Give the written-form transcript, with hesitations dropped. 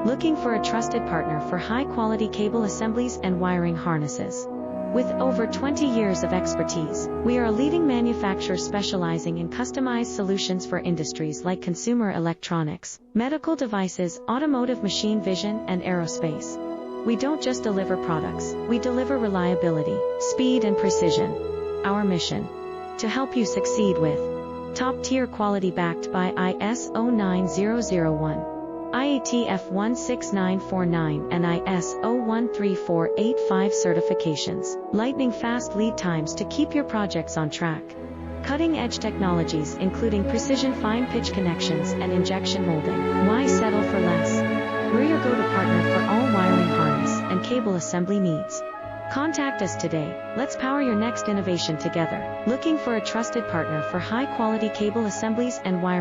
Looking for a trusted partner for high-quality cable assemblies and wiring harnesses? With over 20 years of expertise, we are a leading manufacturer specializing in customized solutions for industries like consumer electronics, medical devices, automotive machine vision, and aerospace. We don't just deliver products, we deliver reliability, speed, and precision. Our mission: to help you succeed with top-tier quality backed by ISO 9001, IATF 16949 and ISO 13485 certifications, lightning-fast lead times to keep your projects on track. Cutting-edge technologies including precision fine-pitch connections and injection molding. Why settle for less? We're your go-to partner for all wiring harness and cable assembly needs. Contact us today. Let's power your next innovation together. Looking for a trusted partner for high-quality cable assemblies and wiring.